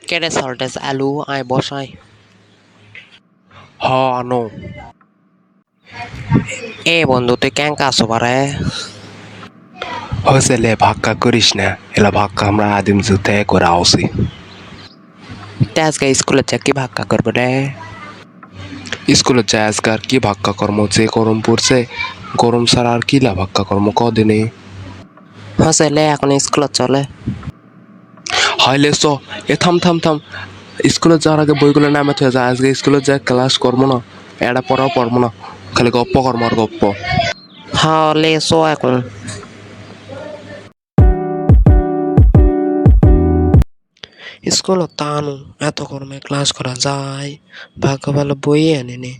কেরে সল্টেস আলু আয় বসাই হ আনো এ বন্ধু তুই কেঙ্কা আছো বারে হয়েছে ভাক্কা করিস না এলা ভাক্কা আমরা আদিম যুদ্ধে করে আসি আজকে স্কুলে যা কি ভাক্কা করবে রে স্কুলে যায় আজকে আর কি ভাক্কা কর্ম যে গরম পড়ছে গরম ছাড়া আর কি লা ভাক্কা কর্ম কদিনে হসেলে এখন স্কুলে চলে হাইলে চ এ থাম থাম থাম স্কুলে যাওয়ার আগে বইগুলো নামে থয়ে যায় আজকে স্কুলে যায় ক্লাস করবো না এটা পড়াও পড়বো না খালি গপ্প কর্ম আর গপ্প হ্যাঁ লে সো এখন স্কুল তানু এত গরমে ক্লাস করা যায় ভাগ্য ভালো বই আনেনি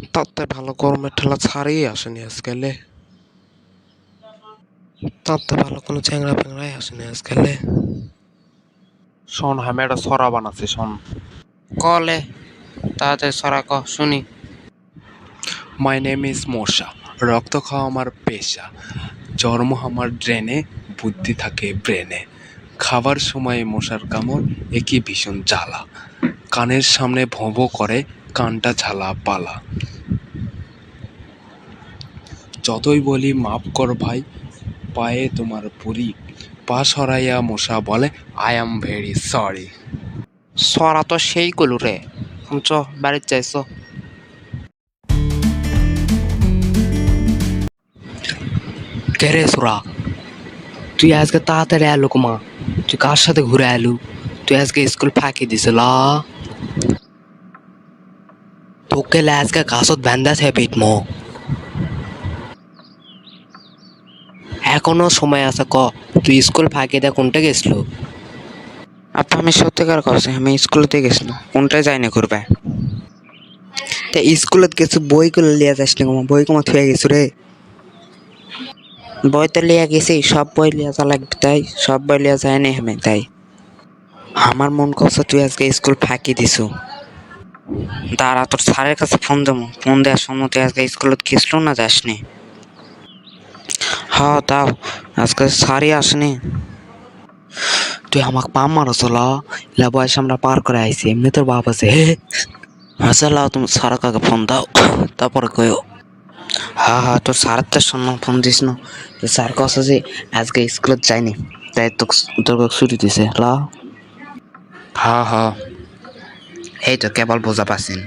তাতে ভালো গরমের ঠেলা ছাড়িয়ে আসেনি আজকালে তাতে ভালো কোনো চ্যাংড়া ফ্যাংড়াই আসেনি আজকালে শোন আমি একটা ছড়া বানাচ্ছি শোন কলে তাড়াতাড়ি সরা ক শুনি মাই নেম ইজ মশা রক্ত খাওয়া আমার পেশা জন্ম আমার ড্রেনে বুদ্ধি থাকে ব্রেনে খাবার সময় মশার কামড় একই ভীষণ জ্বালা কানের সামনে ভোঁ ভোঁ করে কানটা ঝালা পালা যতই বলি মাফ কর ভাই পায়ে তোমার পুরি পা সরাইয়া মশা বলে আই অ্যাম ভেরি সরি সরা তো সেই গলু রে চ বাড়ির চাইছ কেরে সুরা তুই আজকে তাড়াতাড়ি আলু কুমা তুই কার সাথে ঘুরে আলু তুই আজকে স্কুল ফাঁকি দিছিল তোকে আজকে গাছত বান্ধা আছে পিটমো এখনো সময় আছে ক তুই স্কুল ফাঁকি দিয়ে কোনটা গেছিল আপা আমি সত্যিকার করছি আমি স্কুলেতে গেছিলাম কোনটায় যাই না ঘুরবে তা স্কুলত গেছো বইগুলো লিয়া যাস না কুমা বই কুমা থুয়ে গেছো রে বই তো লিয়া গেছি সব বই লিয়া যা লাগবে তাই সব বই লিয়া যায় না আমি তাই আমার মন করছে তুই আজকে স্কুল ফাঁকি দিছু দাঁড়া তোর স্যারের কাছে ফোন দেবো ফোন দেওয়ার সময় তুই আজকে স্কুলত গেছিল না যাসনি হ্যাঁ তাও আজকে স্যারই আসেনি তুই আমাকে পাম মারো চলো লা বয়স আমরা পার করে আইছি এমনি তোর বাপ আছে আচ্ছা লাও তুমি স্যার কাকে ফোন দাও তারপরে কয়ো হ্যাঁ হ্যাঁ তোর স্যারের তো সম্মান ফোন দিস না স্যার কছে যে আজকে স্কুলত যায়নি তাই তোর ছুটি দিছে লা হা হা এই তো কেবল বোঝা পাচ্ছেন